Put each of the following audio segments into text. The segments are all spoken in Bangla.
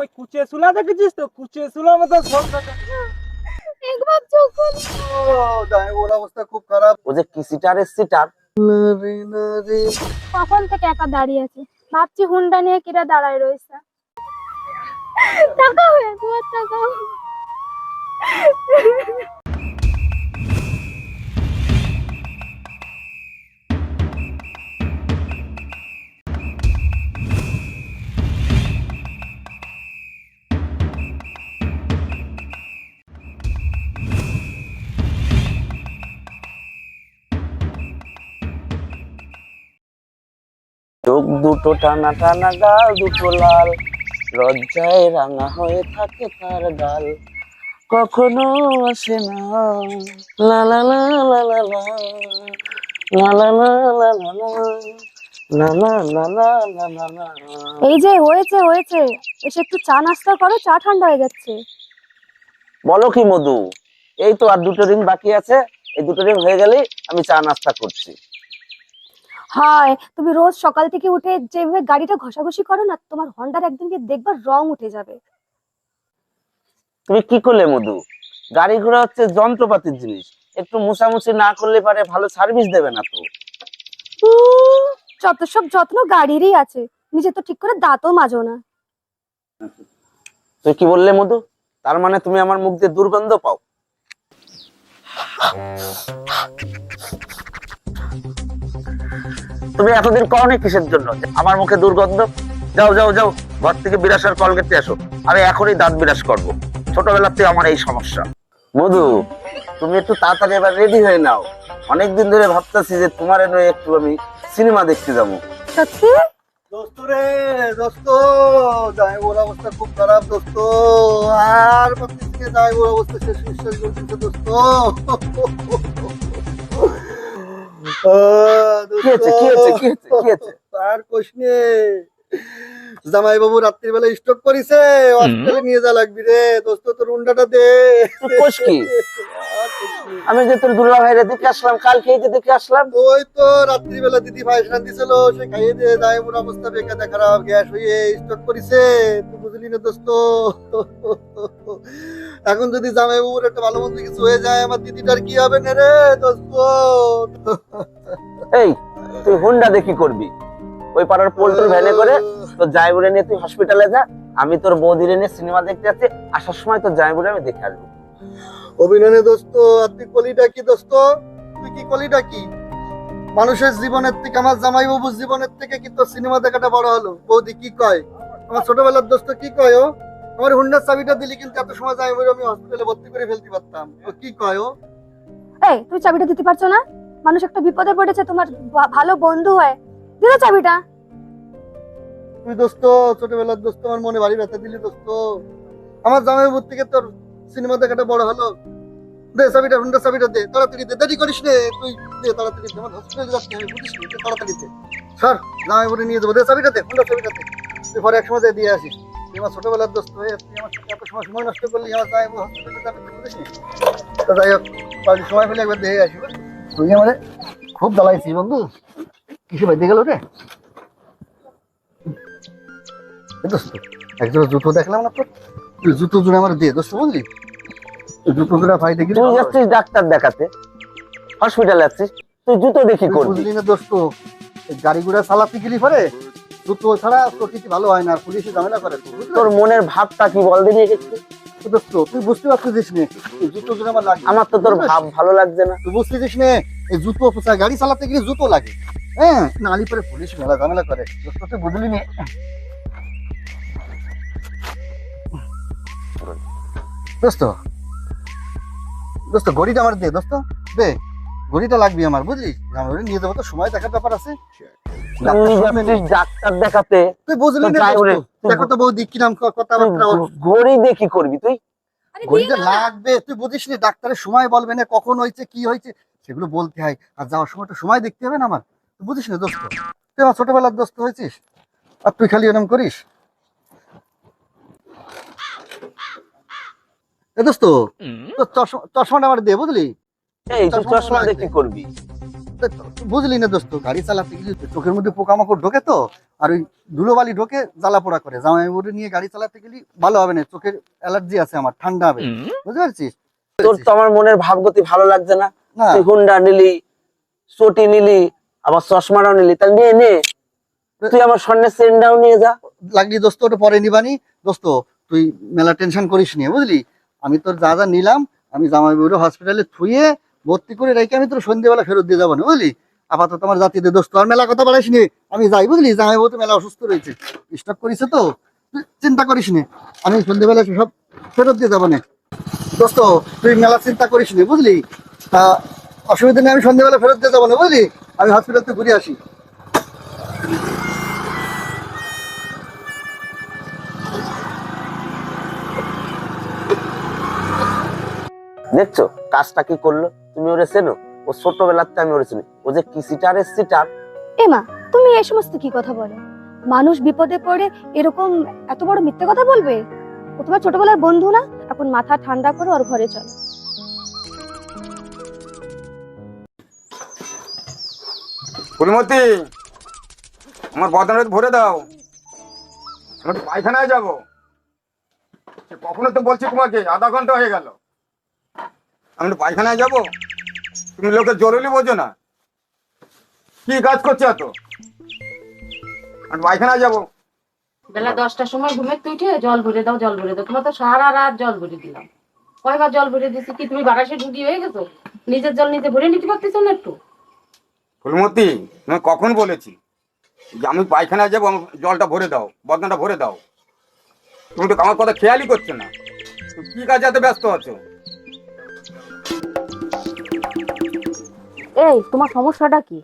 ওই কুচে চুলা দেখেছিস তো? কুচে চুলার মতো একবার যখন ওর অবস্থা খুব খারাপ। ও যে কি সিটারের সিটার। কখন থেকে একা দাঁড়িয়ে আছে, ভাবছি হুন্ডা নিয়ে কিরা দাঁড়ায় রয়েছে। টাকা হয়ে তোমার টাকা। চোখ দুটো টানা টানা, গাল দুটো লাল, লজ্জায় রাঙা হয়ে থাকে তার গাল, কখনো আসে না লা লা লা লা লা লা লা লা লা লা লা লা লা লা লা লা লা লা লা। এই যে হয়েছে হয়েছে, এসে একটু চা নাস্তা করো, চা ঠান্ডা হয়ে যাচ্ছে। বলো কি মধু, এই তো আর দুটো দিন বাকি আছে, এই দুটো দিন হয়ে গেলেই আমি চা নাস্তা করছি। হায়, তুমি রোজ সকাল থেকে উঠে যেভাবে গাড়িটা ঘষাঘষি করো না, তোমার হন্ডার একদিন গিয়ে দেখবা রং উঠে যাবে। তুমি কি করলে মধু? গাড়ি ঘোড়া হচ্ছে যন্ত্রপাতির জিনিস, একটু মুছামুছি না করলে পারে ভালো সার্ভিস দেবে না তো। যত সব যত্ন গাড়িরই আছে, নিজে তো ঠিক করে দাঁতও মাজো না। তুই কি বললে মধু? তার মানে তুমি আমার মুখ দিয়ে দুর্গন্ধ পাও? তুমি এতদিন করনি কিসের জন্য যে আমার মুখে দুর্গন্ধ? যাও যাও যাও, ঘর থেকে বিরাসার কলগেট নিয়ে আসো, আমি এখনই দাঁত বিরাস করবো। ছোটবেলাতে আমার এই সমস্যা। মধু, তুমি একটু তাড়াতাড়ি এবার রেডি হয়ে নাও, অনেকদিন ধরে ভাবতেছি যে তোমার এনে একটু আমি সিনেমা দেখতে যাবো। সত্যি? দোস্ত রে দোস্ত, ওর অবস্থা খুব খারাপ দোস্ত। আর প্রত্যেকদিকে ওর অবস্থা শেষ নিঃশ্বাস বলতেছে দোস্ত। কি হয়েছে কি হয়েছে কি হয়েছে কি হয়েছে? আর কোশনে জামাই বাবু রাত্রিবেলা স্ট্রোক করেছে, হসপিটালে নিয়ে যা লাগবি রে দোস্ত, তোর উন্ডাটা দে। কোষ কি? আমি যে তোর দুলা ভাইরে দেখে আসলাম, কালকে এই যে দেখে আসলাম। ওই তো রাত্রিবেলা দিদি ভাই শান্তি ছিল, সে খাইয়ে দিয়ে জামাইবাবুর অবস্থা বেকার খারাপ, গ্যাস হয়ে স্ট্রোক করেছে, তুই বুঝলি না দোস্ত। এখন যদি জামাইবাবুর একটা ভালো মন্দ কিছু হয়ে যায়, আমার দিদিটার কি হবে না রে দোস্ত। এই, তুই হুন্ডা দেখি করবি, ওই পাড়ার পোল্ট্রি ভ্যানে করে তোর জামাইবুড়ে নিয়ে তুই হসপিটালে যা, আমি তোর বৌদিরে নিয়ে সিনেমা দেখতে যাচ্ছি, আসার সময় তোর জামাইবুড়ে আমি দেখে আসবো। অভিনয় দোস্ত, আর তুই কলিটা কি দোস্ত? তুই কি কলিটা কি? মানুষের জীবনের থেকে, আমার জামাইবাবুর জীবনের থেকে কি তোর সিনেমা দেখাটা বড় হলো? বৌদি কি কয়? আমার ছোটবেলার দোস্ত কি কয়? ও আমার হুন্ডার চাবিটা দিলি কিন্তু এত সময় জামাইবাবু আমি হসপিটালে ভর্তি করে ফেলতে পারতাম। ও কি কয়? ও এই, তুমি চাবিটা দিতে পারছো না? মানুষ একটা বিপদে পড়েছে, তোমার ভালো বন্ধু হয়, দিও চাবিটা। তুই দোস্ত ছোটবেলার দোস্ত, আমার মনে ভারী ব্যথা দিলি দোস্ত। আমার জামাইবাবুর থেকে তোর সিনেমা দেখাটা বড় হলো। দে চাবিটা, হুন্ডার চাবিটা দে, তাড়াতাড়ি দে, দেরি করিস নে তুই, দে তাড়াতাড়ি দে, আমার হসপিটালে যাচ্ছি আমি, বুঝিস নি? দে তাড়াতাড়ি দে, স্যার জামাইবাবুরে নিয়ে যাবো, দে চাবিটা দে, হুন্ডার চাবিটা দে, তুই পরে এক সময় যাই দিয়ে আসিস। তুই আমার ছোটবেলার দোস্ত হয়ে তুই আমার সাথে এত সময় নষ্ট করলি, আমার জামাইবাবু হসপিটালে যাবে, তুই বুঝিস নি? তো যাই হোক, বাড়ির সময় পেলে একবার দেখে আসি। তুই আমারে খুব জ্বালাইছিস বন্ধু। কিসে বাইতে গেল রে দোস্ত? একজোড়া জুতো দেখলাম না তোর, তুই জুতো জোড়া আমার দিয়ে দোস্ত, বুঝলি? জুতো জোড়া ভাই দেখি তুই যাচ্ছিস ডাক্তার দেখাতে, হসপিটালে যাচ্ছিস, তুই জুতো দেখি করবি? বুঝলি না দোস্ত, গাড়ি ঘোড়া চালাতে গেলি পরে জুতো ছাড়া প্রকৃতি ভালো হয় না, পুলিশে ঝামেলা করে। তোর মনের ভাবটা কি বল দিনি একটু। দোস্ত তুই বুঝতে পারছিস নে, এই জুতো জোড়া আমার লাগে। আমার তো তোর ভাব ভালো লাগছে না। তুই বুঝতেছিস নে, এই জুতো গাড়ি চালাতে গেলে জুতো লাগে, হ্যাঁ নালি পরে পুলিশ মেলা ঝামেলা করে দোস্ত, তুই বুঝলি নে। দোস্ত দোস্ত ঘড়িটা আমার দে দোস্ত, দে ঘড়িটা লাগবে আমার, বুঝলি? আমার নিয়ে যাবো তো, সময় দেখার ব্যাপার আছে। ডাক্তার দেখাতে তুই বুঝলি না দেখো তো বৌদি কিরাম কথাবার্তা। ঘড়ি দেখি করবি তুই? ঘড়িটা লাগবে, তুই বুঝিস নি? ডাক্তারের সময় বলবে না, কখন হয়েছে কি হয়েছে সেগুলো বলতে হয়, আর যাওয়ার সময় তো সময় দেখতে হবে না আমার, তুই বুঝিস না দোস্ত? তুই আমার ছোটবেলার দোস্ত হয়েছিস, আর তুই খালি এরকম করিস। এ দোস্ত তোর চশমাটা আমার দে, বুঝলি? এই তুই চশমা দেখি করবি? তুই বুঝলি না দোস্ত, গাড়ি চালাতে গেলে তো চোখের মধ্যে পোকামাকড় ঢোকে তো, আর ওই ধুলোবালি ঢোকে, জ্বালা পোড়া করে। জামাইবাবুরে নিয়ে গাড়ি চালাতে গেলে ভালো হবে না, চোখের অ্যালার্জি আছে আমার, ঠান্ডা হবে, বুঝতে পারছিস? তোর তো আমার মনের ভাবগতি ভালো লাগছে না। না তুই হুন্ডা নিলি, চটি নিলি, আবার চশমাটাও নিলি, তাহলে নিয়ে নে। তুই আমার স্বর্ণের চেনটাও নিয়ে যা। লাগলি দোস্ত, ওটা পরে নিবানি দোস্ত, তুই মেলা টেনশন করিস নি, বুঝলি? আমি তোর যা যা নিলাম আমি জামাইবাবুরে হসপিটালে থুয়ে ভর্তি করে রেখে আমি তোর সন্ধ্যেবেলা ফেরত দিয়ে যাবো না, বুঝলি? আপাতত আমার জাতি দে দোস্ত, আর মেলা কথা বলিস নি, আমি যাই, বুঝলি? জামাইবাবু তো মেলা অসুস্থ রয়েছে, স্টক করেছে তো, তুই চিন্তা করিস নি, আমি সন্ধ্যেবেলা সব ফেরত দিয়ে যাবো না দোস্ত, তুই মেলা চিন্তা করিস নি, বুঝলি? তা অসুবিধা নেই, আমি সন্ধ্যেবেলা ফেরত দিয়ে যাবো না, বুঝলি? আমি হসপিটাল থেকে ঘুরে আসি। দেখছো কাজটা কি করলো? তুমি ওরে চেনো? ও ছোটবেলাতে আমি ওরে চিনি, ও যে কি সিটারের সিটার। এমা, তুমি এই সমস্ত কি কথা বলো? মানুষ বিপদে পড়ে এরকম এত বড় মিথ্যে কথা বলবে? ও তোমার ছোটবেলার বন্ধু না? এখন মাথা ঠান্ডা করো আর ঘরে চলো। ফুলমতি, আমার বদনাটা ভরে দাও, আমি একটু পায়খানায় যাবো। কখনো তো বলছি তোমাকে, আধা ঘন্টা হয়ে গেল, আমি একটু পায়খানায় যাবো, তুমি লোকের জরুরি বোঝো না। কি কাজ করছে এত? আমি পায়খানায় যাবো। বেলা 10টার সময় ঘুমের তুই উঠে জল ভরে দাও, জল ভরে দাও। তোমার তো সারা রাত জল ভরে দিলাম, কয়বার জল ভরে দিছি। কি তুমি বারাসে ঢুকি হয়ে গেছো? নিজের জল নিজে ভরে নিতে পারতেছো না একটু? ফুলমতি, তুমি কখন বলেছি যে আমি পায়খানায় যাবো, আমার জলটা ভরে দাও, বদনাটা ভরে দাও? তুমি তো আমার কথা খেয়ালই করছো না। তুমি কি কাজে এত ব্যস্ত আছো? এই তোমার সমস্যাটা কি?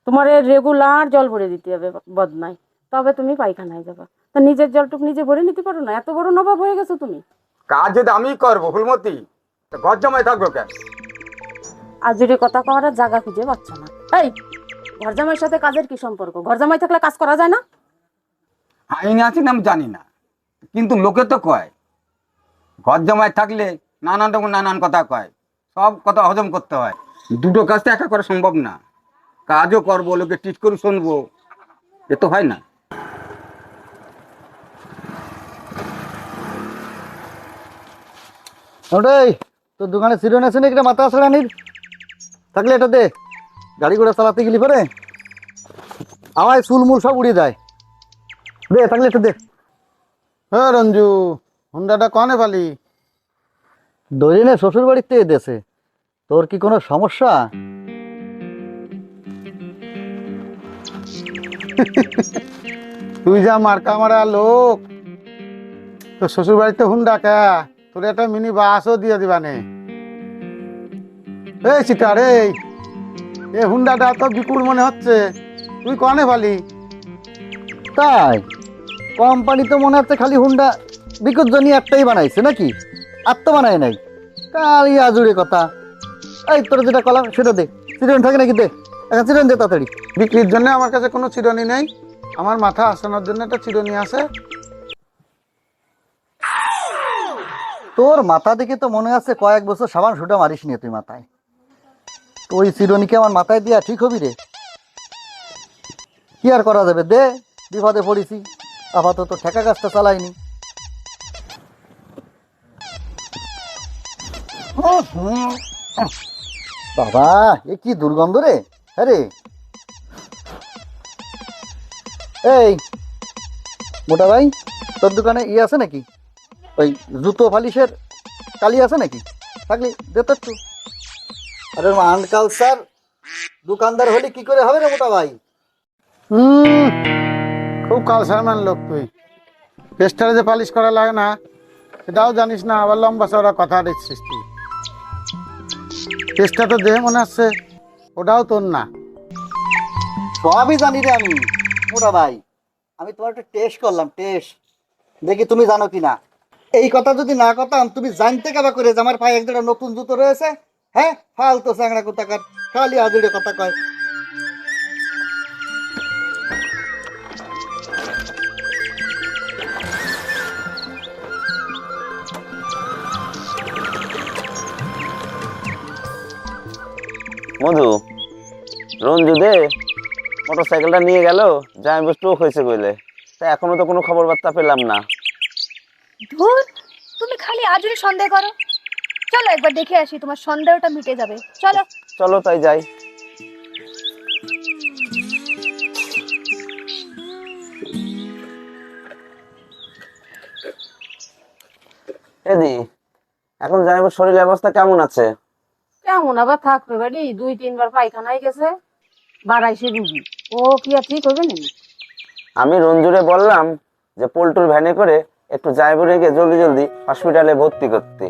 তোমার রেগুলার জল ভরে দিতে হবে বদনায়, তবে তুমি পায়খানায় যাবা। তো নিজের জলটুক নিজে ভরে নিতে পারো না? এত বড় নবাব হয়ে গেছো তুমি। কাজ যদি আমি করবো ফুলমতি, তো ঘর জমায় থাকবো কেন? আর যদি কথা কওয়ার জায়গা খুঁজে পাচ্ছ না। এই, ঘর জামাইয়ের সাথে কাজের কি সম্পর্ক? ঘর জামাই থাকলে কাজ করা যায় না? আইন আছে না আমি জানি না, কিন্তু লোকে তো কয় ঘর জমায় থাকলে নানান রকম নানান কথা কয়, সব কথা হজম করতে হয়। দুটো কাজ তো একা করা সম্ভব না, কাজও করবো, লোকে টিট করে শুনবো, এ তো হয় না। ওটাই তোর দোকানে সিরন আছে নাকি? মাথা আসড়ানির থাকলে এটা দে, গাড়ি ঘোড়া চালাতে গেলি পরে আমায় চুলমুল সব উড়ে যায়, দে থাকলে এটা দে। হ্যাঁ রঞ্জু, হুন্ডাটা কনে পালি? ধরে নে শ্বশুর বাড়িতে দেশে, তোর কি কোনো সমস্যা? তুই যা মার্কা মারা লোক, তোর শ্বশুর বাড়িতে হুন্ডা কা, তোর একটা মিনি বাসও দিয়ে দিবানে। এই চিটার, এই হুন্ডাটা তো বিকুর মনে হচ্ছে, তুই কনে পালি? তাই কোম্পানি তো মনে হচ্ছে খালি হুন্ডা বিকুর জন্য একটাই বানাইছে নাকি, আর তো বানায় নাই। কালি আজুড়ে কথা। এই তোর যেটা কলাম সেটা দে, চিরন থাকে নাকি দে, এখন চিরন দে তাড়াতাড়ি। বিক্রির জন্য আমার কাছে কোনো চিরুনি নেই, আমার মাথা আসানোর জন্য একটা চিরুনি আছে। তোর মাথা দেখে তো মনে আছে কয়েক বছর সাবান সুটা মারিস নিয়ে তুই মাথায়, তো ওই চিরুনিকে আমার মাথায় দিয়া ঠিক হবি রে? কি আর করা যাবে, দে, বিপদে পড়েছি, আপাতত ঠেকা গাছটা চালাইনি। বাবা, এ কি দুর্গন্ধ রে! হ্যাঁ রে, এই মোটা ভাই, তোর দোকানে ই আছে নাকি, ওই জুতো পালিশের কালি আছে নাকি? থাকলি দে তো একটু। আরে আনকালচার দোকানদার হলে কি করে হবে রে মোটা ভাই? খুব কালসারমান লোক তুই। পেস্টারে যে পালিশ করা লাগে না সেটাও জানিস না, আবার লম্বা চওড়া কথা দেখছিস তুই। পেস্টটা তো দেহে মনে হচ্ছে ওটাও তোর না। সবই জানি রে আমি মোটা ভাই, আমি তোমার একটা টেস্ট করলাম, টেস্ট দেখি তুমি জানো কি না। এই কথা যদি না করতাম, তুমি জানতে কাবা করে যে আমার পায়ে একটা নতুন জুতো রয়েছে? হ্যাঁ, ফালতু চ্যাংড়া কোথাকার, খালি আজুড়ে কথা কয়। মধু, রঞ্জু দে মোটর সাইকেলটা নিয়ে গেল, জামাই স্ট্রোক হয়েছে কইলে, তা এখনো তো কোনো খবর বার্তা পেলাম না। ধুর, তুমি খালি আজই সন্দেহ করো। চলো একবার দেখে আসি, তোমার সন্দেহটা মিটে যাবে। চলো। চলো তাই যাই। এদি, এখন জামাইবাবুর শরীরের অবস্থা কেমন আছে? কেমন আবার থাকবে বাড়ি, 2-3 বার পায়খানায় গেছে, বাড়াইছে রুগী, ও কি আর ঠিক হবে না? আমি রঞ্জুরে বললাম যে পল্টুর ভ্যানে করে একটু জামাইবাবু রেখে জলদি জলদি হসপিটালে ভর্তি করতে।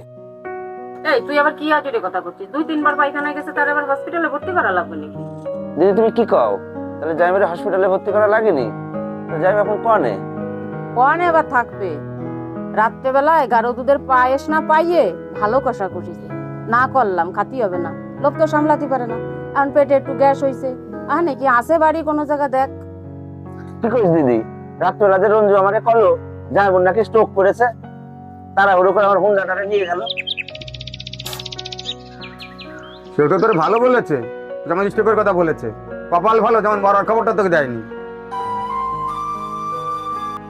এই তুই আবার কি আজরে কথা করছিস? 2-3 বার পায়খানায় গেছে, তার আবার হসপিটালে ভর্তি করা লাগবে নাকি? দিদি তুমি কি কও? তাহলে জামাইবাবু হসপিটালে ভর্তি করা লাগেনি? তো জামাইবাবু এখন কনে? কনে আবার থাকবে? রাত্রেবেলায় গাঢ় দুধের পায়েস না পাইয়ে ভালো কষা কষিছে, না করলাম খাতি হবে না, লোক তো সামলাতে পারে না। এখন পেটে একটু গ্যাস হইছে, আহ নাকি আছে বাড়ি কোনো জায়গা দেখ। কি করিস দিদি? রাত্রেবেলা যে রঞ্জু আমাকে কলো জামাইবাবুর নাকি স্ট্রোক করেছে, তাড়াহুড়ো করে আমার হুন্ডাটারে নিয়ে গেল। সেও তো তোর ভালো বলেছে, যেমন স্ট্রোকের কথা বলেছে, কপাল ভালো যেমন মরার খবরটা তোকে দেয়নি।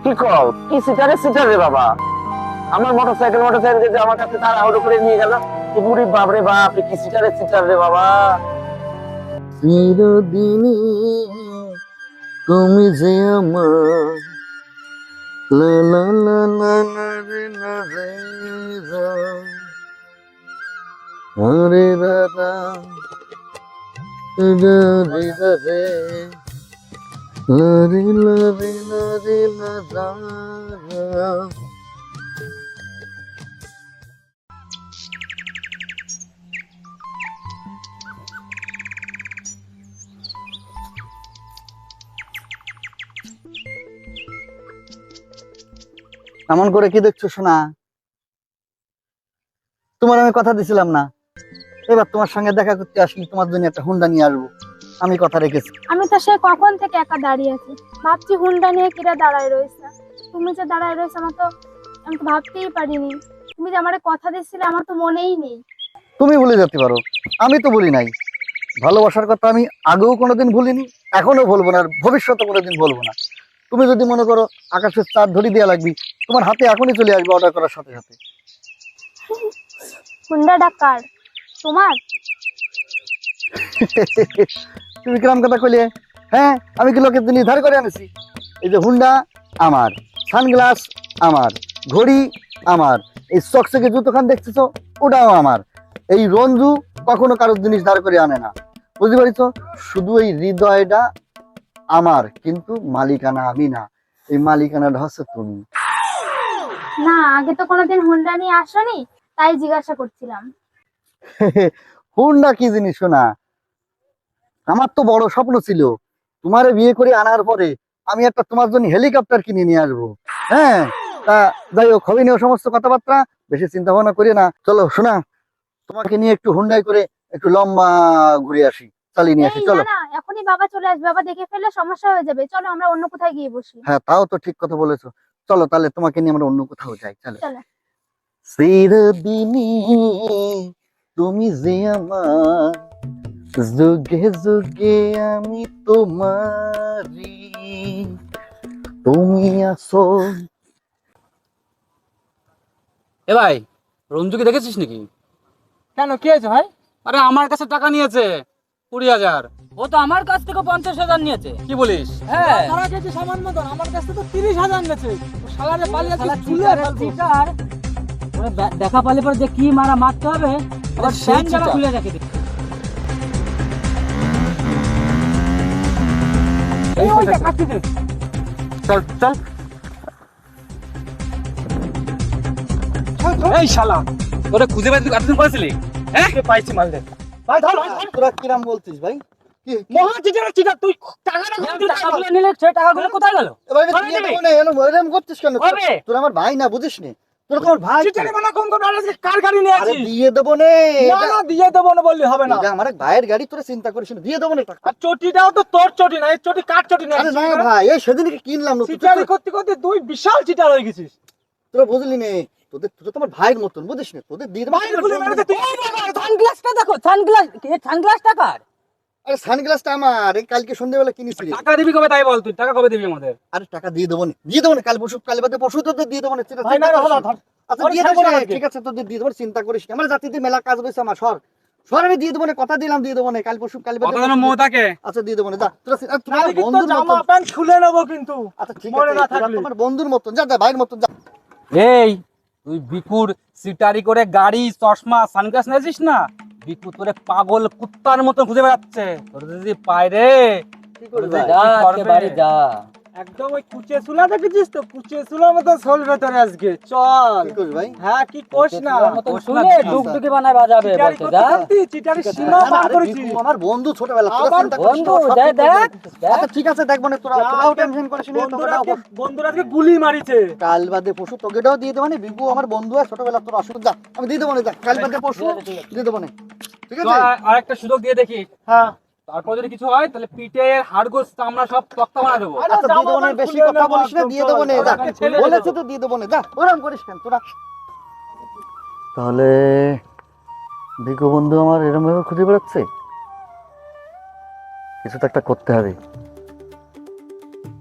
কি কও? কি সিটারে রে বাবা, আমার মোটরসাইকেল যে আমার কাছে তাড়াহুড়ো করে নিয়ে গেল। পুরি বাপরে বাপ, কি সিটার রে বাবা। চিরদিনই তুমি যে আমার লা লা লা লা লা রে না রে রা আরে রা রা রা রে রা রে লা রে লা রে লা রে লা রা রা। এমন করে কি দেখছো শোনা? তোমার আমি কথা দিছিলাম না, এবার তোমার সঙ্গে দেখা করতে আসলে তোমার জন্য একটা হুন্ডা নিয়ে আসবো, আমি কথা রেখেছি। আমি তো সে কখন থেকে একা দাঁড়িয়ে আছি, ভাবছি হুন্ডা নিয়ে কিরা দাঁড়ায় রয়েছে। তুমি যে দাঁড়ায় রয়েছে আমি তো ভাবতেই পারিনি। তুমি যে আমারে কথা দিছিলে আমার তো মনেই নেই। তুমি ভুলে যেতে পারো, আমি তো ভুলি নাই। ভালোবাসার কথা আমি আগেও কোনোদিন ভুলিনি, এখনো ভুলবো না, আর ভবিষ্যতে কোনোদিন ভুলবো না। তুমি যদি মনে করো আকাশের চাঁদ ধরি দেওয়া লাগবে, তোমার হাতে এখনই চলে আসবে অর্ডার করার সাথে সাথে। হুন্ডাটা কার? তোমার? তুমি কিরম কথা কইলে? হ্যাঁ, আমি কি লোকের জন্য ধার করে আনেছি? এই যে হুন্ডা আমার, সানগ্লাস আমার, ঘড়ি আমার, এই চকচকে জুতোখান দেখতেছো ওটাও আমার। এই রঞ্জু কখনো কারোর জিনিস ধার করে আনে না, বুঝতে পারিস? শুধু এই হৃদয়টা আমার, কিন্তু মালিকানা আমি না, এই মালিকানাটা হচ্ছে তুমি। না, আগে তো কোনোদিন হুন্ডা নিয়ে আসোনি, তাই জিজ্ঞাসা করছিলাম। হুন্ডা কি জিনিস শোনা? আমার তো বড় স্বপ্ন ছিল তোমারে বিয়ে করে আনার পরে আমি একটা তোমার জন্য হেলিকপ্টার কিনে নিয়ে আসবো। হ্যাঁ, তা যাই হোক, হবে নিয়ে সমস্ত কথাবার্তা, বেশি চিন্তা ভাবনা করি না। চলো শোনা, তোমাকে নিয়ে একটু হুন্ডাই করে একটু লম্বা ঘুরে আসি, চালিয়ে নিয়ে আসি। এই চলো। না, এখনই বাবা চলে আসবে, বাবা দেখে ফেললে সমস্যা হয়ে যাবে। চলো আমরা অন্য কোথায় গিয়ে বসি। হ্যাঁ, তাও তো ঠিক কথা বলেছো। চলো তাহলে তোমাকে নিয়ে আমরা অন্য কোথাও যাই। চলো। চলো। চিরদিনই তুমি যে আমার, যুগে যুগে আমি তোমারি, তুমি আছো। এ ভাই, রঞ্জুকে দেখেছিস নাকি? কেন, কি হয়েছে ভাই? আরে আমার কাছে টাকা নিয়েছে 20,000। ও তো আমার কাছ থেকে 50,000 নিয়েছে। কি বলিস? হ্যাঁ, ধরা গেছে সামান্য ধর, আমার কাছ থেকে তো 30,000 নিয়েছে। ও শালারে পালিয়ে শালা ঝুলে চিটারে ফেলবো। চিটার। ওরে দেখা পালে পরে যে কি মারা মারতে হবে, আবার সেই প্যান্ট জামা চিটার। খুলে রেখে দে। এই ওইটা কাটি দে। চল চল। এই শালা, তোরে খুঁজে পাইতে এতদিন করেছিলি? হ্যাঁ, পাইছি মাল দে। ভাই ধর, ভাই ধর। তোরা কিরাম বলছিস ভাই? কি মহা চিটার চিটার, তুই টাকাগুলো নিলে সেই টাকাগুলো কোথায় গেল? এবার কবে দিয়ে দিবি? দেবো না, এরকম করছিস কেন? কবে? তোরা আমার ভাই না, বুঝিস নি? তোরা তো আমার ভাই। চিটারে কোনো কম কম আরে কার গাড়ি নিয়ে আরে আসিস? দিয়ে দেবো নে, না না, দিয়ে দেবো না বললে হবে না। এটা আমার এক ভাইয়ের গাড়ি, তোরা চিন্তা করিস না, দিয়ে দেবো না টাকা। আর চটিটাও তো তোর চটি না, এই চটি কার চটি নিয়ে আরে আসিস? না ভাই, এই সেদিনকে কিনলাম নতুন। চিটারি করতে করতে তুই বিশাল চিটার হয়ে গেছিস। তোরা বুঝলি নে, তোদের তোরা তো আমার ভাইয়ের মতন, বুঝিস না? তোদের দিয়ে দেবো। ভাইয়ের গুলি মেরে দে তুই। সানগ্লাসটা দেখো, সানগ্লাসটা কার? আরে সানগ্লাসটা আমার এই কালকে সন্ধ্যাবেলা কিনেছি রে। টাকা দিবি কবে তাই বল, তুই টাকা কবে দিবি আমাদের? আরে টাকা দিয়ে দেবো না, দিয়ে দেবো না, কাল পরশু কাল বাদে পরশু তো দিয়ে দেবো না, চিন্তা ভাই না হলো ধর। আচ্ছা ওর দিয়ে দেবো না, ছাড়িস না ঠিক আছে তোদের দিয়ে দেবো, চিন্তা করিস না, আমার জাতিতে মেলা কাজ রয়েছে আমার, সর সর, আমি দিয়ে দেবো না, কথা দিলাম দিয়ে দেবো না, কাল পরশু কাল বাদে কত যেন মোহ থাকে। আচ্ছা দিয়ে দেবো না, যা তোরা তোরা নাহলে কিন্তু বন্ধুর জামা মতন। প্যান্ট খুলে নেবো কিন্তু। আচ্ছা ঠিক মনে আছে না তোরা থাকলে। তোমার বন্ধুর মতন, যা যা ভাইয়ের মতন যা। এই তুই বিকুর সিটারি করে গাড়ি চশমা সানগ্লাস নিয়েছিস না, বিকু তোরে পাগল কুত্তার মতো খুঁজে বেড়াচ্ছে। তোর যদি পায় রে, কি করবি তোর ভাই? যে কি করবে? একদম ওই কুচে চুলা দেখেছিস তো, কুচে চুলার মতো চলবে তোর আজকে, চল। কি করবি ভাই? হ্যাঁ কি কোষ না, ডুগডুগি বানায় বাজাবে চিটারি করতে করতে চিটারি সীমা না, পার আরে করেছি। বিকু আমার বন্ধু ছোটবেলা, তোরা আবার চিন্তা করিস না, বন্ধু, সব দেখ, ঠিক হয়ে দেখ, যাবে। আচ্ছা ঠিক আছে দেখবো না, তোরাও টেনশন করিস না, বন্ধুরা আজকে গুলি মারিছে। কাল বাদে পরশু তোকেটাও দিয়ে দেবো না, বিকু আমার বন্ধু আর ছোটবেলা তোর অসুবিধা, যা আমি দিয়ে দেবো না, যা কাল বাদে পরশু দিয়ে দেবো না, ঠিক আছে? আরেকটা সুযোগ দিয়ে দেখি, হ্যাঁ তারপর যদি কিছু হয় তাহলে পিঠের হাড়গোস চামড়া সব তক্তা বানা দেবো। আচ্ছা দিয়ে দেবো না, বেশি কথা বলিস না, দিয়ে দেবো না, যা ছেলে বলেছে তো দিয়ে দেবো না, যা ওরম করিস কেন তোরা। তাহলে বিকু বন্ধু আমার এরম ভাবে খুঁজে বেড়াচ্ছে, কিছু তো একটা করতে হবে,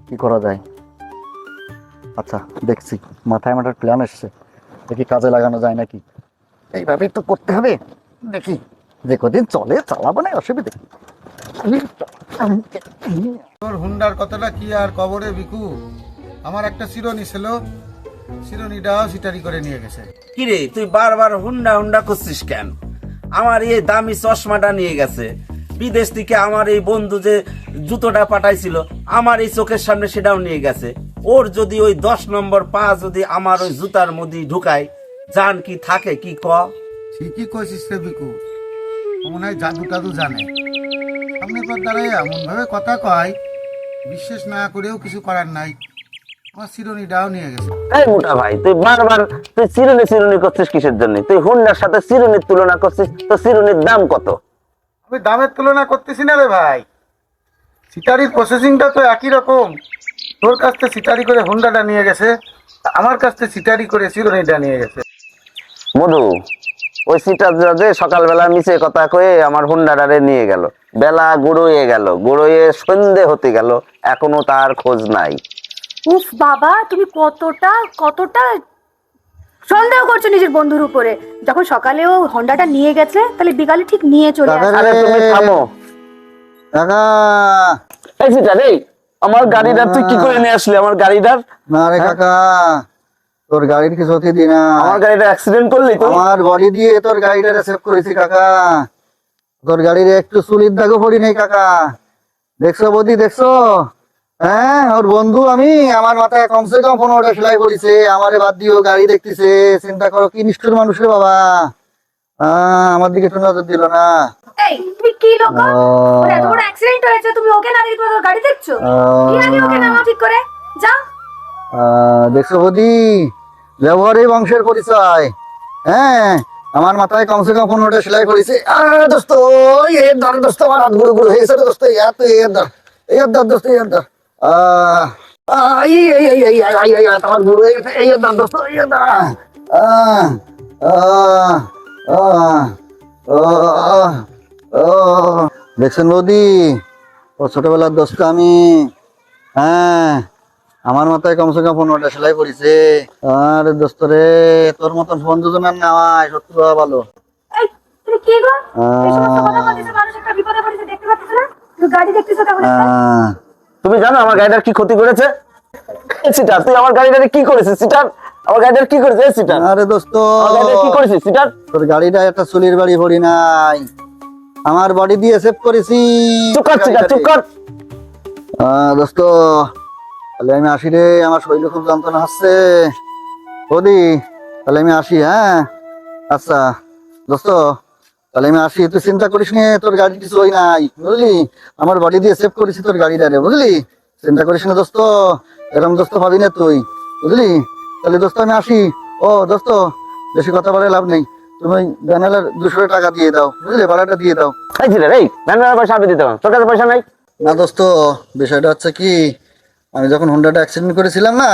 কি করা যায়? আচ্ছা দেখছি, মাথায় আমার প্ল্যান এসছে, দেখি কাজে লাগানো যায় নাকি, এইভাবেই তো করতে হবে, দেখি যে কদিন চলে চালাবো না, অসুবিধা কি? তোর হুন্ডার কথাটা কি আর কবরে বিকু, আমার একটা চিরনি ছিল, চিরনিটাও সিটারি করে নিয়ে গেছে। কিরে তুই বারবার হুন্ডা হুন্ডা করছিস কেন? আমার এই দামি চশমাটা নিয়ে গেছে বিদেশ থেকে, আমার এই বন্ধু যে জুতোটা পাঠাইছিল আমার এই চোখের সামনে সেটাও নিয়ে গেছে। ওর যদি ওই 10 নম্বর পা যদি আমার ওই জুতার মধ্যে ঢুকায়, জান কি থাকে কি ক? ঠিকই কইছিস রে বিকু, ও মনে হয় জাদু টাদু জানে, সামনে পর দাঁড়ায় এমন ভাবে কথা কয়, বিশ্বাস না করেও কিছু করার নাই, আমার চিরনিটাও নিয়ে গেছে। এই মোটা ভাই, তুই বারবার তুই চিরুনি চিরুনি করছিস কিসের জন্য? তুই হুন্ডার সাথে চিরুনির তুলনা করছিস, তো চিরুনির দাম কত? আমি দামের তুলনা করতেছি না রে ভাই, সিটারির প্রসেসিংটা তো একই রকম, তোর কাছ থেকে সিটারি করে হুন্ডাটা নিয়ে গেছে, আমার কাছ থেকে সিটারি করে চিরনিটা নিয়ে গেছে। মধু, ওই সিটার যে সকালবেলা মিছে কথা কয়ে আমার হুন্ডাটারে নিয়ে গেল, বেলা গুড়োয়ে সন্ধে হতে গেল, এখনো তার খোঁজ নাই। উফ বাবা, তুমি কতটা কতটা সন্দেহ করছো নিজের বন্ধুর উপরে। যখন সকালে ও হন্ডাটা নিয়ে গেছে, তাহলে বিকালে ঠিক নিয়ে চলে আসবে। আরে তুমি থামো। কাকা এই সিটার, এই আমার গাড়িটার তুই কি করে নিয়ে আসলি? আমার গাড়িটার, না রে কাকা, তোর গাড়ির কিছু হতে দি না, আমার গাড়িটা অ্যাক্সিডেন্ট করলি তুই? আমার বডি দিয়ে তোর গাড়িটা সেভ করেছি কাকা, তোর গাড়ির একটু চুলির দাগও পড়ি নেই কাকা, দেখছো বৌদি দেখছো? হ্যাঁ ওর বন্ধু আমি, আমার মাথায় কমসে কম 15টা সেলাই করেছে, আমারে বাদ দিয়েও গাড়ি দেখতেছে, চিন্তা করো কি নিষ্ঠুর মানুষ রে বাবা, আমার দিকে একটু নজর দিল না। এই তুমি কি লোক, ওর এত বড় অ্যাক্সিডেন্ট হয়েছে, তুমি ওকে না দেখে তোমার গাড়ি দেখছো? কি আগে ওকে নামাও ঠিক করে, যাও। দেখছো বৌদি, ব্যবহারই বংশের পরিচয়। হ্যাঁ আমার মাথায় কমসে কম 15টা সেলাই করেছে, দোস্ত এর ধর দোস্ত, আমার হাত গুঁড়ো গুঁড়ো হয়েছে দোস্ত, এত এর ধর দোস্ত, এর ধর আমার গুঁড়ো হয়ে গেছে, এই ধর দোস্ত, এর ধর। দেখছেন বৌদি, ও ছোটবেলার দোস্ত আমি, হ্যাঁ আমার মাথায় কমসে কম 15টা সেলাই পড়েছে। আর দোস্ত রে, তোর মতন বন্ধু জনের নেওয়ায় সত্যি বাবা ভালো। এই তুমি কি গো, এই সমস্ত কথা বলতেছো, মানুষ একটা বিপদে পড়েছে, দেখতে পাচ্ছ না? তুমি গাড়ি দেখতেছো তাহলে? তুমি জানো আমার গাড়িটার কি ক্ষতি করেছে? এই সিটার, তুই আমার গাড়িটারে কি করেছিস? সিটার, আমার গাড়িটার কি করেছে? এই সিটার, আরে দোস্ত, আমার গাড়িটার কি করেছিস? সিটার, তোর গাড়িটা একটা চুলির বাড়ি পড়ি নাই, আমার বডি দিয়ে সেভ করেছি। চুপ কর সিটার, চুপ কর। দোস্ত তাহলে আমি আসি রে, আমার শরীরে খুব যন্ত্রণা হচ্ছে বৌদি, তাহলে আমি আসি। হ্যাঁ আচ্ছা দোস্ত, তাহলে আমি আসি, তুই চিন্তা করিস নি, তোর গাড়ি কিছু হই নাই বুঝলি, আমার বডি দিয়ে সেভ করেছি তোর গাড়িটা রে, বুঝলি, চিন্তা করিস না দোস্ত, এরকম দোস্ত ভাবি না তুই, বুঝলি। তাহলে দোস্ত আমি আসি। ও দোস্ত, বেশি কথা বলে লাভ নেই, তুমি ব্যানালের 200 টাকা দিয়ে দাও, বুঝলি, ভাড়াটা দিয়ে দাও। এই সিটার, এই ভ্যানের পয়সা আমি দিতে পারবো, তোর কাছে পয়সা নাই? না দোস্ত, বিষয়টা হচ্ছে কি, আমি যখন হুন্ডাটা অ্যাক্সিডেন্ট করেছিলাম না,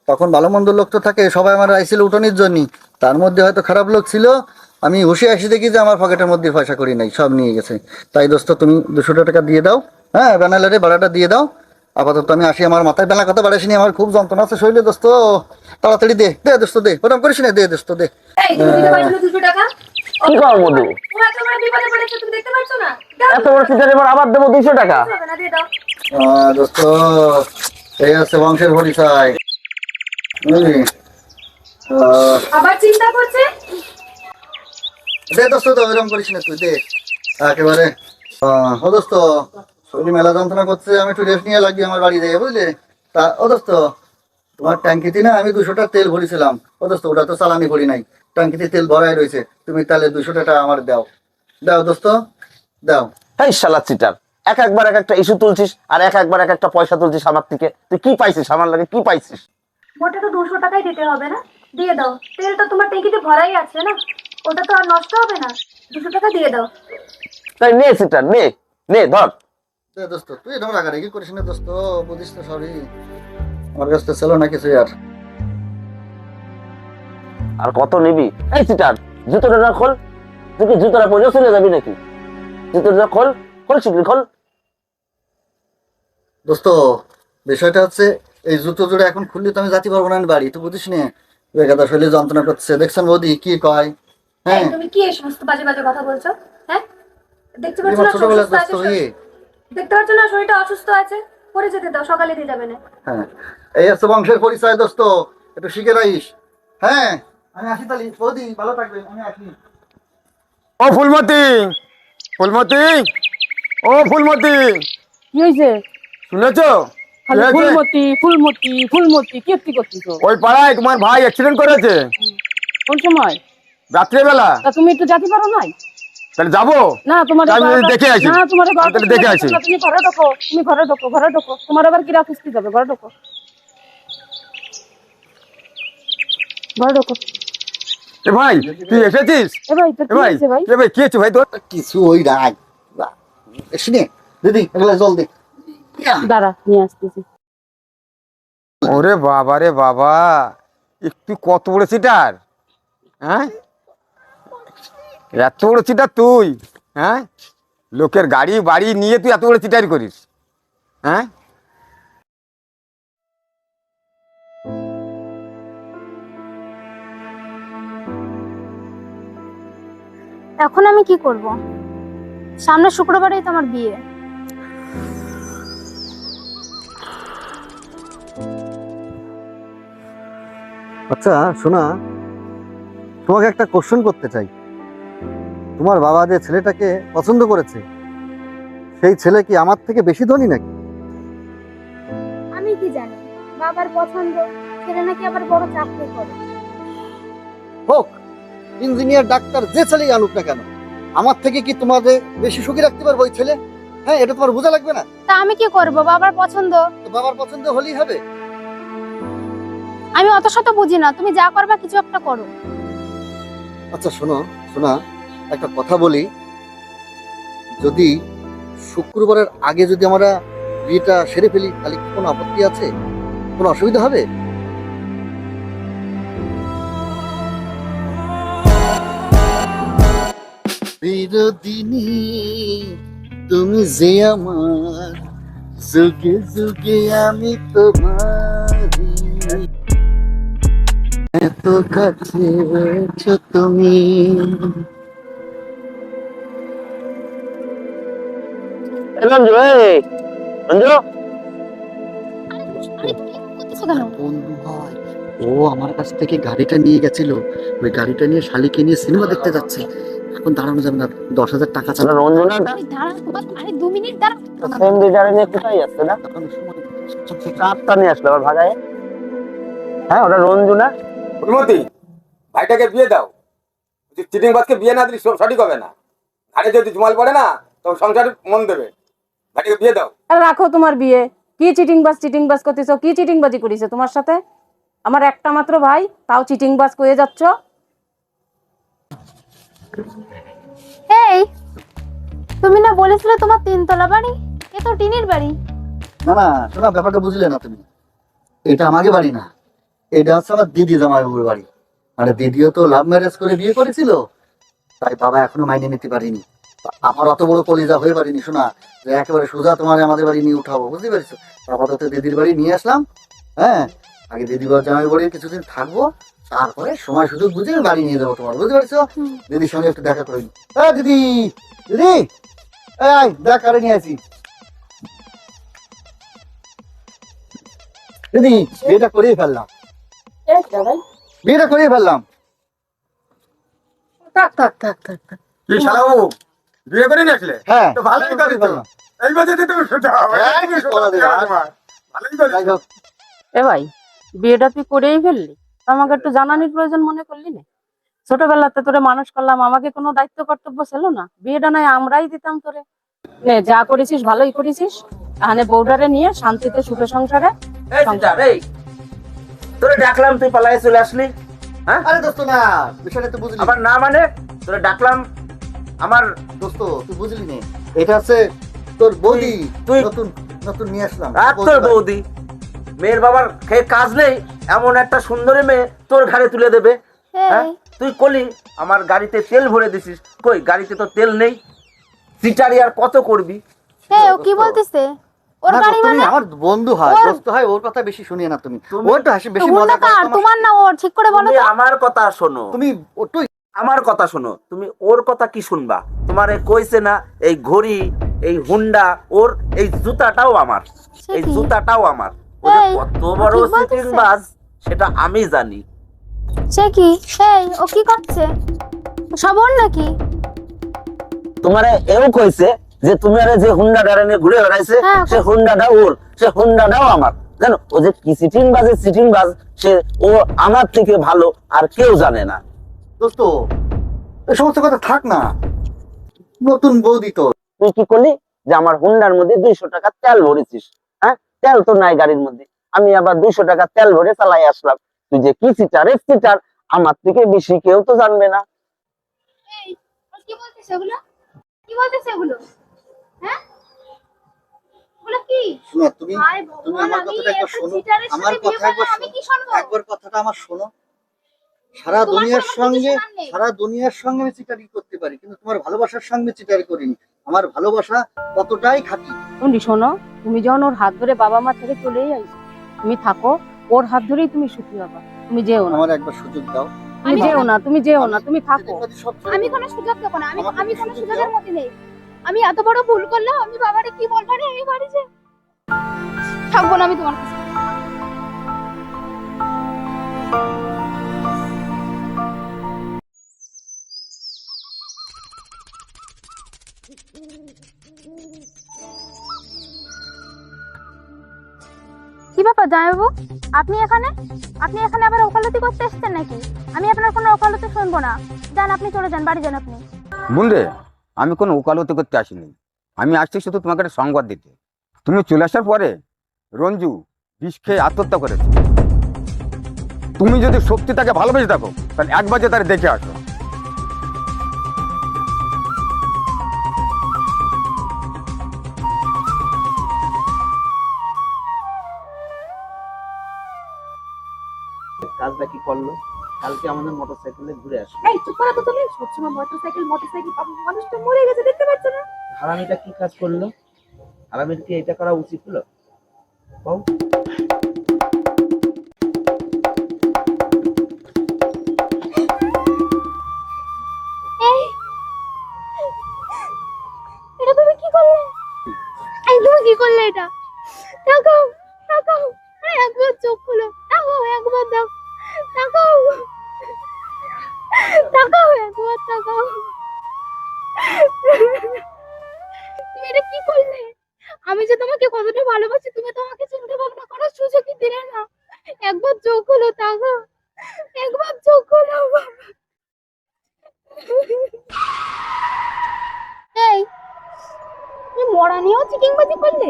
তখন ভালো মন্দ লোক তো থাকে, সবাই আমার আইছিল উঠানির জন্য, তার মধ্যে হয়তো খারাপ লোক ছিল, আমি বসে আসি দেখি যে আমার পকেটের মধ্যে পয়সা করি নাই, সব নিয়ে গেছে। তাই দোস্ত তুমি 200 টাকা দিয়ে দাও, হ্যাঁ ব্যানালারে ভাড়াটা দিয়ে দাও। আপাতত আমি আসি, আমার মাথায় বেলা কথা বাড়াইনি, আমার খুব যন্ত্রণা আছে শরীরে দোস্ত। তাড়াতাড়ি দে দে দোস্ত দে, ওরকম করিস না, দে দোস্ত দে। এই তুমি দিতে পারছো না 200 টাকা? কি কর মধু, ও এত বড় বিপদে পড়েছে তুমি দেখতে পাচ্ছ না? এত বড় সিটারি এবার আবার দেবো 200 টাকা? হবে না, দিয়ে দাও। দোস্ত এই আছে বংশের পরিচয়, বুঝলি? আবার চিন্তা করছে। দে দোস্ত তো ওরকম করিস না তুই, দে একেবারে। ও দোস্ত শরীর মেলা যন্ত্রণা করছে, আমি একটু রেস্ট নিয়ে লাগি আমার বাড়ি যাই, বুঝলি? তা ও দোস্ত তোমার ট্যাঙ্কিতে না আমি 200 টাকা তেল ভরেছিলাম, ও দোস্ত ওটা তো চালানি ভরি নাই, ট্যাঙ্কিতে তেল ভরাই রয়েছে, তুমি তাহলে 200 টাকা আমার দাও, দাও দোস্ত দাও। এই শালা চিটার, একবার এক একটা ইস্যু তুলছিস আর একবার এক একটা পয়সা তুলছিস আমার থেকে। তুই কি পাইছিস আমার লাগে, কি পাইছিস? মোটে তো 200 টাকাই দিতে হবে না, দিয়ে দাও। তেলটা তোমার ট্যাঙ্কিতে ভরাই আছে না, ওটা তো আর নষ্ট হবে না। 200 টাকা দিয়ে দাও। তাই নে চিটার, নে নে ধর। দে দোস্ত তুই এরকম রাগারাগি করিস না দোস্ত, বুঝিস তো সবই, আমার কাছ থেকে ছিল না কিছু আর। আর কত নিবি? এই চিটার, জুতোটা খোল। তুই কি জুতোটা পরে চলে যাবি নাকি? জুতোটা খোল, খোল শিগগির খোল। দোস্ত বিষয়টা হচ্ছে এই জুতো জোড়া এখন খুললে তো আমি যাতে পারবো না আমি বাড়ি, তুই বুঝিস না? বেকাদা শরীরে যন্ত্রণা করছে, দেখছেন বৌদি কি কয়? হ্যাঁ তুমি কি এই সমস্ত বাজে বাজে কথা বলছো? হ্যাঁ, দেখতে পাচ্ছ আমার না ছোটবেলার অসুস্থ দোস্ত আছে? ইয়ে। দেখতে পাচ্ছ না শরীরটা অসুস্থ আছে? পরে যেতে দাও, সকালে দিয়ে যাবে না। হ্যাঁ এই হচ্ছে বংশের পরিচয় দোস্ত, একটু শিখে রাখিস। হ্যাঁ আমি আসি তাহলে, বৌদি ভালো থাকবে, আমি আসি। ও ফুলমতি, ফুলমতি, ও ফুলমতি, কি হয়েছে? শুনেছো? খালি ফুলমতি ফুলমতি ফুলমতি কি করছিস? ওই পাড়ায় তোমার ভাই অ্যাক্সিডেন্ট করেছে কোন সময়? রাত্রেবেলা। তা তুমি একটু যেতে পারো নাই? তাহলে যাবো? না তোমার আমি দেখে আসি। না তোমার আমি তাহলে দেখে আসি। তুমি ঘরে ঢোকো, তুমি ঘরে ঢোকো, ঘরে ঢোকো। তোমার আবার কিরা কিস্তি যাবে, ঘরে ঢোকো, ঘরে ঢোকো। এ ভাই তুই এসেছিস? এ ভাই তোর এ কি ভাই হয়েছে ভাই? এ ভাই কি হয়েছে ভাই তোর? কিছু ওই রাগ শুনে দিদি এগুলা জল দে। দাঁড়া নিয়ে আসতেছি। ওরে বাবা রে বাবা, একটু কত বড় সিটার, হ্যাঁ এত বড় চিটার তুই, হ্যাঁ লোকের গাড়ি বাড়ি নিয়ে তুই এত বড় চিটারি করিস, হ্যাঁ? এখন আমি কি করব? সামনে শুক্রবারেই তো আমার বিয়ে। আচ্ছা শোনা, তোমাকে একটা কোশ্চেন করতে চাই। তোমার বাবা যে ছেলেটাকে পছন্দ করেছে, সেই ছেলে কি আমার থেকে বেশি ধনী নাকি? আমি কি জানি, বাবার পছন্দ, ছেলে নাকি আবার বড় চাকরি করে। হোক ইঞ্জিনিয়ার ডাক্তার যে ছেলেই আনুক না কেন, আমার থেকে কি তোমাদের বেশি সুখী রাখতে পারবো ওই ছেলে? হ্যাঁ এটা তোমার বোঝা লাগবে না? তা আমি কি করব? বাবার পছন্দ। তো বাবার পছন্দ হলেই হবে। আমি অত শত বুঝি না, তুমি যা করবা কিছু একটা করো। আচ্ছা শোনো শোনা, একটা কথা বলি, যদি শুক্রবারের আগে যদি আমরা বিয়েটা সেরে ফেলি তাহলে কি কোনো আপত্তি আছে? কোনো অসুবিধা হবে? বিরোদিনী তুমি যে আমার, যুগে যুগে আমি তোমারি, এত কাছে আছো তুমি। রঞ্জু, এই রঞ্জু, বন্ধু হয় ও, আমার কাছ থেকে গাড়িটা নিয়ে গেছিল, ওই গাড়িটা নিয়ে শালিকে নিয়ে সিনেমা দেখতে যাচ্ছে। এখন দাঁড়ানো যাবে না, 10,000 টাকা চাই। রঞ্জু না আরে 2 মিনিট দাঁড়া। সেম ডিজাইন নিয়ে কোথায় যাচ্ছে না? চারটা নিয়ে আসলো আবার ভাগায়। হ্যাঁ ওটা রঞ্জু না? ফুলমতি, ভাইটাকে বিয়ে দাও। চিটিং বাজকে বিয়ে না দিলে সঠিক হবে না। ঘাড়ে যদি জমাল পড়ে না তখন সংসারে মন দেবে। ভাইটাকে বিয়ে দাও। আর রাখো তোমার বিয়ে। কি চিটিং বাজ করতেছো? কি চিটিং বাজি করেছে তোমার সাথে? আমার একটা মাত্র ভাই, তাও চিটিং বাজ করে যাচ্ছ। এই তুমি না বলেছিলে তোমার 3 তলা বাড়ি, এ তো টিনের বাড়ি। না না শোনা, ব্যাপারটা বুঝলে না তুমি। এটা আমাকে বাড়ি না, এটা হচ্ছে আমার দিদি জামাইবাবুর বাড়ি। মানে দিদিও তো লাভ ম্যারেজ করে বিয়ে করেছিল, তাই বাবা এখনো মাইনে নিতে পারিনি। আমার অত বড় কলিজা হয়ে পারিনি শোনা যে একেবারে সোজা তোমার আমাদের বাড়ি নিয়ে উঠাবো, বুঝতে পারছো? আপাতত দিদির বাড়ি নিয়ে আসলাম। হ্যাঁ, আগে দিদির বাড়ি জামাই বাড়ি কিছুদিন থাকবো, তারপরে সময় সুযোগ বুঝে বাড়ি নিয়ে যাবো তোমার, বুঝতে পারছো? দিদির সঙ্গে একটু দেখা করে নি। দিদি, দিদি, এই দেখা করে নিয়ে আসি। দিদি, বিয়েটা করেই ফেললাম, বিয়েটা করেই ফেললাম। থাক থাক থাক থাক থাক। কি শালাবাবু, বিয়ে করে নিয়ে আসলে? হ্যাঁ, তো ভালোই করেই করেছো। ফেললাম। এই বাজেতে তুমি শুতে হবে। হ্যাঁ, তুমি কি শুতে করা হবে যাবে? তোমার। ভালোই যাই করেছো। হোক, এ ভাই, বিয়েটা তুই করেই ফেললি, আমাকে একটু জানানির প্রয়োজন মনে করলি না? ছোটবেলাতে তোরে মানুষ করলাম, আমাকে কোনো দায়িত্ব কর্তব্য ছিল না? বিয়েটা নয় আমরাই দিতাম তোরে। নে, যা করেছিস ভালোই করেছিস। তাহলে বউডারে নিয়ে শান্তিতে সুখে সংসারে এই সিটার, এই তোরে ডাকলাম তুই পালায়ে চলে আসলি। হ্যাঁ, আরে দোস্ত না, বিষয়টা তো বুঝলি। আবার না মানে তোরে ডাকলাম আমার দোস্ত তুই বুঝলি নে, এটা আছে তোর বৌদি, তুই- নতুন নতুন নিয়ে আসলাম। রাত তোর বৌদি, মেয়ের বাবার খেয়ে কাজ নেই, এমন একটা সুন্দরী মেয়ে তোর ঘাড়ে তুলে দেবে। হ্যাঁ, তুই কলি আমার গাড়িতে তেল ভরে দিছিস, কই গাড়িতে তো তেল নেই। সিটারি আর কত করবি? ও কি বলতেছে? ওর না, গাড়ি তুমি মানে আমার বন্ধু হয়, ওর- দোস্ত হয়, ওর কথা বেশি শুনিয়ে না তুমি। তুমি- ওর তো হাসি বেশি হুন্ডা মজা করে কার, তোমার না ওর? ঠিক করে বলো তুমি তো। আমার কথা শোনো, তুমি ওটুই। আমার কথা শোনো। তুমি ওর কথা কি শুনবা? তোমারে কইছে না এই ঘড়ি, এই হুন্ডা ওর, এই জুতাটাও আমার, সে এই কি? জুতাটাও আমার। ও যে এই, কত ও বড় ঠিক বলতেছে? সিটিং বাজ সেটা আমি জানি। সে কি? ও কি করছে? সব ওর নাকি? তোমারে এও কইছে যে তুমি আরে যে হুন্ডা গাড়ি নিয়ে ঘুরে বেড়াইছে, হ্যাঁ, সে হুন্ডাটা ওর, সে হুন্ডাটাও আমার। জানো ও যে কি সিটিং বাজ, সে ও আমার থেকে ভালো আর কেউ জানে না। দোস্ত এই সমস্ত কথা থাক না, নতুন বৌদি তো। তুই কি করলি যে আমার হুন্ডার মধ্যে 200 টাকা তেল ভরেছিস? হ্যাঁ, তেল তো নাই গাড়ির মধ্যে, আমি আবার 200 টাকা তেল ভরে চালাই আসলাম। তুই যে কি সিটার, আমার থেকে বেশি কেউ তো জানবে না। কি বলতেছে এগুলো? কি বলতেছে এগুলো? হ্যাঁ, এগুলো কি? শোনো, তুমি হায় তুমি ভগবান, আমার আমি কথাটা একবার একটা শোনো, চিটারের আমার সাথে বিয়ে কথা একবার করলাম, আমি শোনো, কি শুনবো? একবার কথাটা আমার শোনো। সারা তোমার দুনিয়ার সাথে আমার কিছু সঙ্গে, শোনার নেই। সারা দুনিয়ার সঙ্গে আমি চিটারি করতে পারি, কিন্তু তোমার ভালোবাসার সঙ্গে চিটারি করিনি। আমার ভালোবাসা ততটাই খাঁটি। তুমি শোনো, তুমি যখন ওর হাত ধরে বাবা মা থেকে চলেই আইছো, তুমি থাকো, ওর হাত ধরেই তুমি সুখী হবা। তুমি যেও না, আমার একবার সুযোগ দাও। তুমি যেও না, তুমি যেও না, তুমি থাকো। সব ছেড়ে আমি দেবো। কোনো সুযোগ দেবো না, আমি আমাকে আমি কোনো সুযোগ সুযোগের দাও। মধ্যে নেই। আমি এত বড় ভুল করলাম, আমি বাবারে কি বলবো রে এই বাড়িতে? থাকবো না আমি তোমার কাছে। কি ব্যাপার জামাইবাবু, আপনি এখানে আবার ওকালতি করতে এসেছেন নাকি? আমি আপনার কোনো ওকালতি শুনবো না। যান, আপনি চলে যান, বাড়ি যান আপনি। বোন রে, আমি কোনো ওকালতি করতে আসিনি, আমি আসছি শুধু তোমাকে একটা সংবাদ দিতে। তুমি চলে আসার পরে রঞ্জু বিষ খেয়ে আত্মহত্যা করেছে। তুমি যদি সত্যি তাকে ভালোবেসে থাকো তাহলে একবার যে তার দেখে আসো। কাজটা কি করলো? কালকে আমাদের মোটরসাইকেলে ঘুরে আসলো। এই চুপ করো তো তুমি, সবসময় মোটরসাইকেল মানুষ তো মরে গেছে, দেখতে পাচ্ছ না? হারামিটা কি কাজ করলো? হারামির কি এটা করা উচিত হলো? কও। এই, এটা তুমি কি করলে? এই তুমি কি করলে এটা? তাকাও, তাকাও, আরে একবার চোখ খুলো, তাকাও একবার, দাও তাকাও, তাকাও একবার, তাকাও। তুমি এটা কি করলে? আমি যে তোমাকে কতটা ভালোবাসি তুমি তো আমাকে চিন্তা ভাবনা করার সুযোগই দিলে না। একবার চোখ খুলো, তাকাও, একবার চোখ খুলো। এই, তুমি মরা নিয়েও চিটিংবাজি করলে?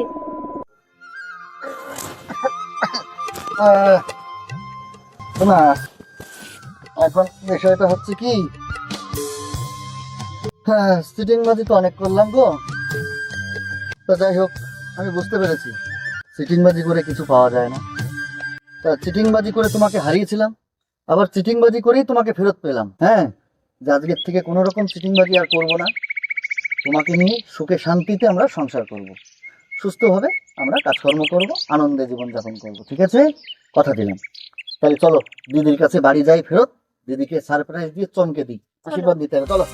না, এখন বিষয়টা হচ্ছে কি, হ্যাঁ সিটিং বাজি তো অনেক করলাম গো। তো যাই হোক, আমি বুঝতে পেরেছি সিটিং বাজি করে কিছু পাওয়া যায় না। তা চিটিং বাজি করে তোমাকে হারিয়েছিলাম, আবার চিটিং বাজি করেই তোমাকে ফেরত পেলাম। হ্যাঁ, যে আজকের থেকে কোনো রকম চিটিংবাজি আর করবো না, তোমাকে নিয়ে সুখে শান্তিতে আমরা সংসার করব, সুস্থভাবে আমরা কাজকর্ম করব, আনন্দে জীবনযাপন করব, ঠিক আছে? কথা দিলাম। তাহলে চলো দিদির কাছে বাড়ি যাই ফেরত, দিদিকে সারপ্রাইজ দিয়ে চমকে দিই, আশীর্বাদ দিতে হবে, চলো।